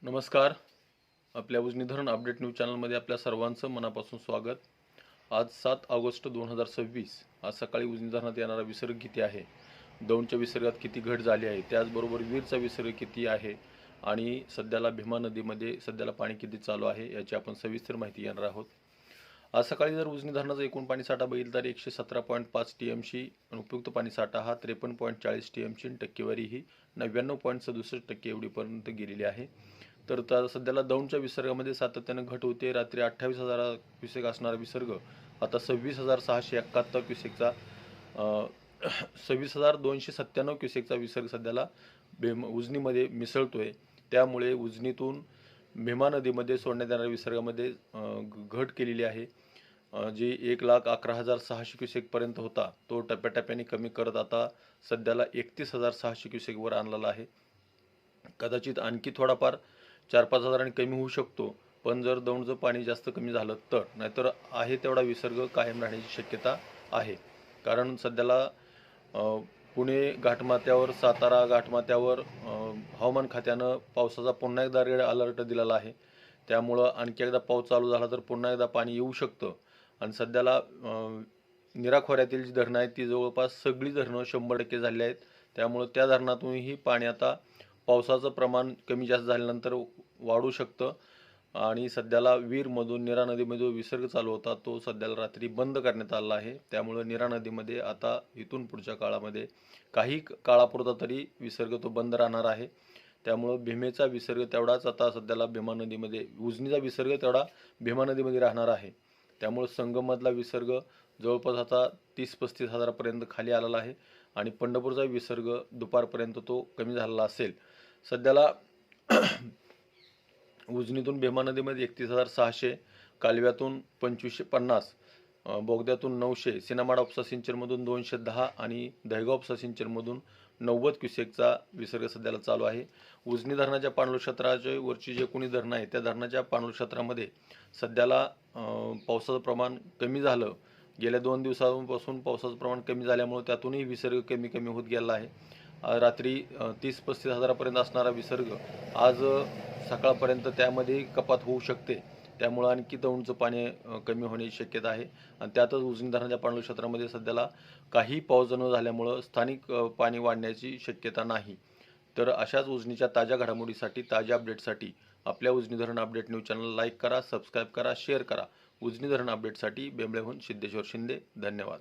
नमस्कार. आपल्या उजनी धरण अपडेट न्यूज चॅनलमध्ये आपल्या सर्वांचं मनापासून स्वागत. आज 7 ऑगस्ट 2026. आज सकाळी उजनी धरणात येणारा विसर्ग किती आहे, दौंडच्या विसर्गात किती घट झाली आहे, त्याचबरोबर वीरचा विसर्ग किती आहे आणि सध्याला भीमा नदीमध्ये सध्याला पाणी किती चालू आहे याची आपण सविस्तर माहिती घेणार आहोत. आज सकाळी जर उजनी धरणाचा एकूण पाणीसाठा बघितला तर 117.5 TMC, उपयुक्त पाणीसाठा हा 53.40 TMC, टक्केवारी ही 99.67% एवढीपर्यंत गेलेली आहे. तर सध्याला दौंडच्या विसर्गामध्ये सातत्याने घट होते. रात्री 28,000 क्युसेक असणारा विसर्ग आता 26,671 क्युसेकचा 26,297 क्युसेकचा विसर्ग सध्याला उजनीमध्ये मिसळतोय. त्यामुळे उजनीतून भीमा नदीमध्ये सोडण्यात येणाऱ्या विसर्गामध्ये घट केलेली आहे. जी 1,11,600 क्युसेकपर्यंत होता तो टप्प्याटप्प्याने कमी करत आता सध्याला 31,600 क्युसेकवर आणलेला आहे. कदाचित आणखी थोडाफार 4-5 हजारांनी कमी होऊ शकतो, पण जर दौंडचं पाणी जास्त कमी झालं तर, नाहीतर आहे तेवढा विसर्ग कायम राहण्याची शक्यता आहे. कारण सध्याला पुणे घाटमाथ्यावर, सातारा घाटमाथ्यावर हवामान खात्यानं पावसाचा पुन्हा एकदा रेड अलर्ट दिलेला आहे. त्यामुळं आणखी एकदा पाऊस चालू झाला तर पुन्हा एकदा पाणी येऊ शकतं. आणि सध्याला निराखोऱ्यातील जी धरणं आहेत ती जवळपास सगळी धरणं 100% झाली आहेत. त्यामुळं त्या धरणातूनही पाणी आता पावसाचं प्रमाण कमी जास्त झाल्यानंतर वाढू शकतं. आणि सध्याला वीरमधून नीरा नदीमध्ये जो विसर्ग चालू होता तो सध्याला रात्री बंद करण्यात आला आहे. त्यामुळे नीरा नदीमध्ये आता इथून पुढच्या काळामध्ये काही काळापुरता तरी विसर्ग तो बंद राहणार आहे. त्यामुळं भीमेचा विसर्ग तेवढाच आता सध्याला भीमा नदीमध्ये, उजनीचा विसर्ग तेवढा भीमा नदीमध्ये राहणार आहे. त्यामुळे संगममधला विसर्ग जवळपास आता 30-35 हजारापर्यंत खाली आलेला आहे आणि पंढरपूरचा विसर्ग दुपारपर्यंत तो कमी झालेला असेल. सध्याला उजनीतून भीमा नदीमध्ये 31,600, कालव्यातून 2550, बोगद्यातून 900, सिनामाडा उपसा सिंचनमधून 210 आणि दहेगाव उपसा सिंचनमधून 90 क्युसेकचा विसर्ग सध्याला चालू आहे. उजनी धरणाच्या पाणलोट क्षेत्राच्या वरची जे कोणी धरणं आहे त्या धरणाच्या पाणलोट क्षेत्रामध्ये सध्याला पावसाचं प्रमाण कमी झालं. गेल्या 2 दिवसांपासून पावसाचं प्रमाण कमी झाल्यामुळे त्यातूनही विसर्ग कमी होत गेला आहे. रात्री 30-35 हजारापर्यंत असणारा विसर्ग आज सकाळपर्यंत त्यामध्ये कपात होऊ शकते. त्यामुळे आणखी दौंडचं पाणी कमी होण्याची शक्यता आहे. आणि त्यातच उजनी धरणाच्या पाणलोट क्षेत्रामध्ये सध्याला काही पाऊस न झाल्यामुळं स्थानिक पाणी वाढण्याची शक्यता नाही. तर अशाच उजनीच्या ताज्या घडामोडीसाठी, ताज्या अपडेटसाठी आपल्या उजनी धरण अपडेट न्यूज चॅनल लाईक करा, सबस्क्राईब करा, शेअर करा. उजनी धरण अपडेटसाठी बेंबळेहून सिद्धेश्वर शिंदे. धन्यवाद.